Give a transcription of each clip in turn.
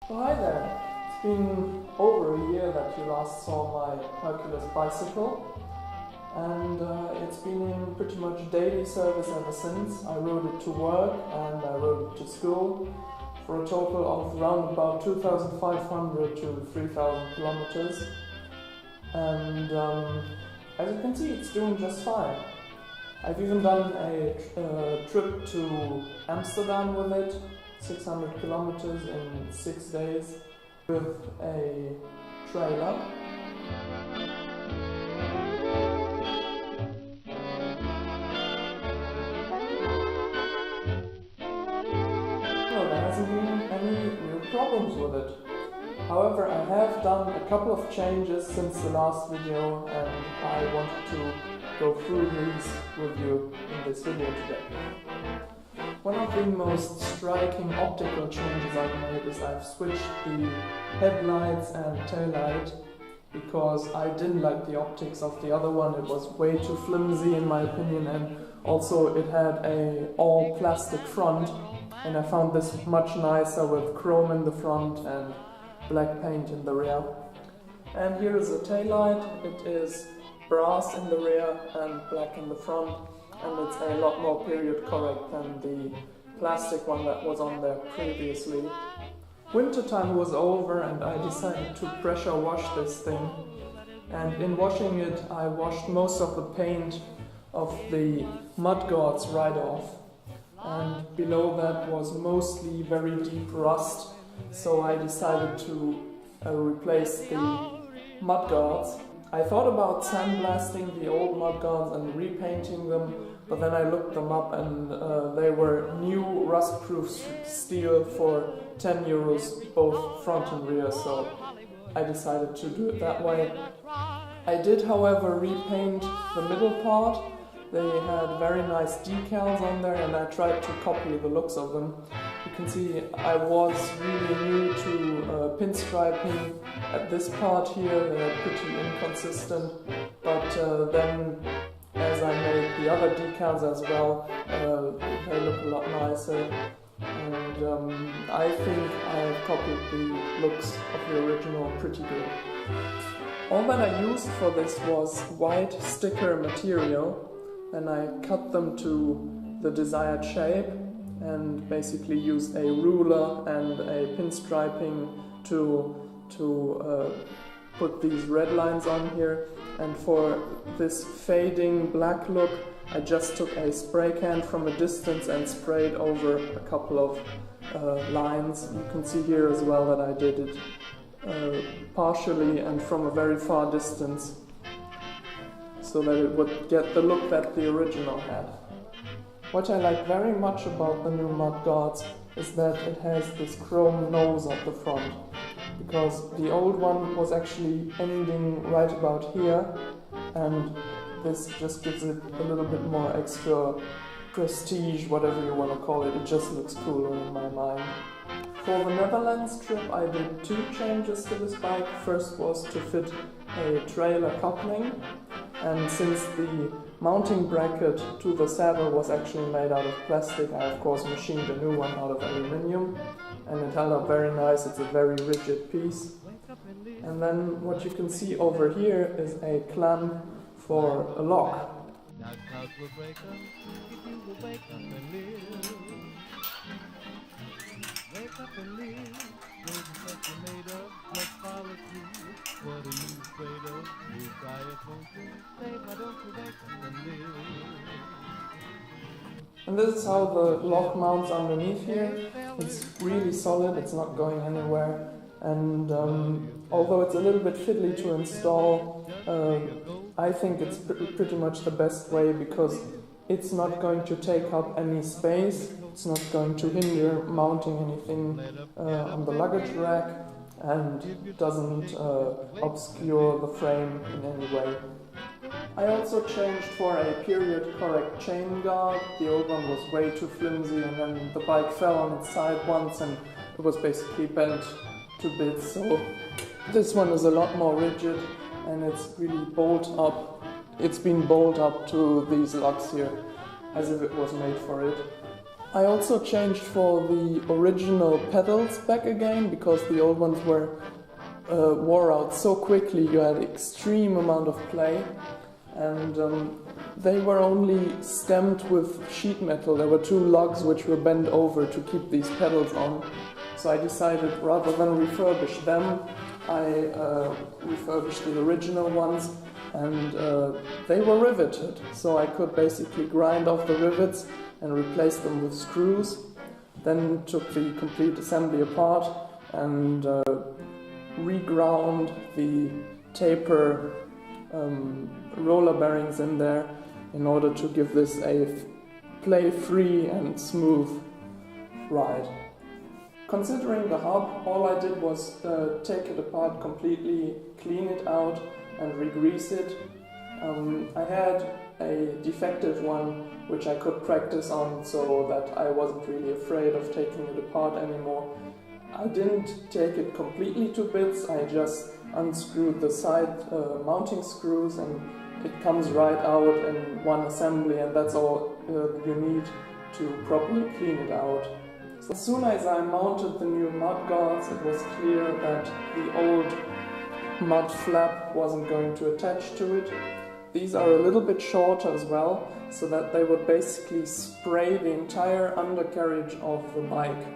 Well, hi there. It's been over a year that you last saw my Hercules bicycle, and it's been in pretty much daily service ever since. I rode it to work and I rode it to school for a total of around about 2,500 to 3,000 kilometers. And as you can see, it's doing just fine. I've even done a trip to Amsterdam with it, 600 kilometers in 6 days with a trailer. No, there hasn't been any real problems with it. However, I have done a couple of changes since the last video, and I wanted to go through these with you in this video today. One of the most striking optical changes I've made is I've switched the headlights and taillight because I didn't like the optics of the other one. It was way too flimsy in my opinion, and also it had a all plastic front, and I found this much nicer with chrome in the front and black paint in the rear. And here is the taillight. It is brass in the rear and black in the front, and it's a lot more period correct than the plastic one that was on there previously. Wintertime was over and I decided to pressure wash this thing, and in washing it I washed most of the paint of the Mudguards right off, and below that was mostly very deep rust, so I decided to replace the Mudguards. I thought about sandblasting the old Mudguards and repainting them, but then I looked them up and they were new rust-proof steel for 10 euros both front and rear, so I decided to do it that way. I did, however, repaint the middle part. They had very nice decals on there and I tried to copy the looks of them. You can see I was really new to pinstriping. At this part here they're pretty inconsistent, but then as I made the other decals as well, they look a lot nicer, and I think I have copied the looks of the original pretty good. All that I used for this was white sticker material, and I cut them to the desired shape and basically used a ruler and a pinstriping to put these red lines on here. And for this fading black look, I just took a spray can from a distance and sprayed over a couple of lines. You can see here as well that I did it partially and from a very far distance, so that it would get the look that the original had. What I like very much about the new Mudguards is that it has this chrome nose at the front, because the old one was actually ending right about here, and this just gives it a little bit more extra prestige, whatever you want to call it. It just looks cooler in my mind. For the Netherlands trip I did 2 changes to this bike. First was to fit a trailer coupling, and since the mounting bracket to the saddle was actually made out of plastic, I of course machined a new one out of aluminium, and it held up very nice. It's a very rigid piece. And then what you can see over here is a clamp for a lock. And this is how the lock mounts underneath here. It's really solid, it's not going anywhere, and although it's a little bit fiddly to install, I think it's pretty much the best way, because it's not going to take up any space, it's not going to hinder mounting anything on the luggage rack, and doesn't obscure the frame in any way. I also changed for a period correct chain guard. The old one was way too flimsy, and then the bike fell on its side once and it was basically bent to bits, so this one is a lot more rigid and it's really bolt up. It's been bolted up to these lugs here as if it was made for it. I also changed for the original pedals back again, because the old ones were wore out so quickly. You had extreme amount of play, and they were only stamped with sheet metal. There were two lugs which were bent over to keep these pedals on. So I decided, rather than refurbish them, I refurbished the original ones, and they were riveted. So I could basically grind off the rivets and replace them with screws. Then took the complete assembly apart and reground the taper roller bearings in there in order to give this a play-free and smooth ride. Considering the hub, all I did was take it apart completely, clean it out and re-grease it. I had a defective one which I could practice on, so that I wasn't really afraid of taking it apart anymore. I didn't take it completely to bits, I just unscrewed the side mounting screws, and it comes right out in one assembly, and that's all you need to properly clean it out. So as soon as I mounted the new Mudguards, it was clear that the old mud flap wasn't going to attach to it. These are a little bit shorter as well, so that they would basically spray the entire undercarriage of the bike.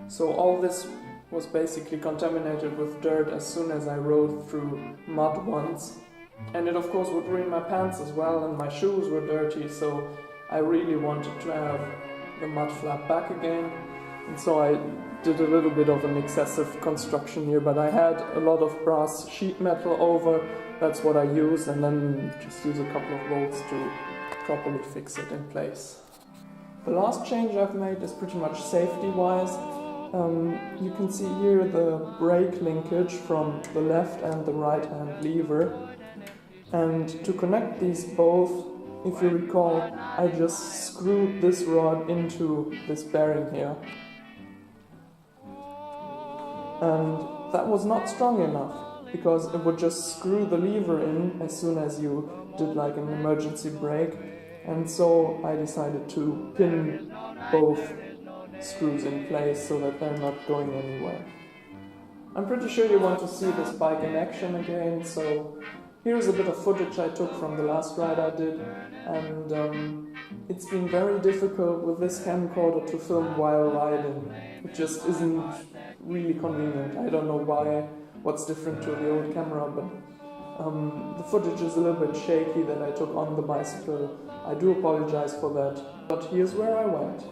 So all this was basically contaminated with dirt as soon as I rode through mud once. And it of course would ruin my pants as well, and my shoes were dirty, so I really wanted to have the mud flap back again. And so I did a little bit of an excessive construction here, but I had a lot of brass sheet metal over, that's what I used, and then just use a couple of bolts to properly fix it in place. The last change I've made is pretty much safety-wise. You can see here the brake linkage from the left and the right hand lever, and to connect these both, if you recall, I just screwed this rod into this bearing here, and that was not strong enough because it would just screw the lever in as soon as you did like an emergency brake, and so I decided to pin both screws in place so that they're not going anywhere. I'm pretty sure you want to see this bike in action again, so here's a bit of footage I took from the last ride I did, and it's been very difficult with this camcorder to film while riding. It just isn't really convenient. I don't know what's different to the old camera, but the footage is a little bit shaky that I took on the bicycle. I do apologize for that, but here's where I went.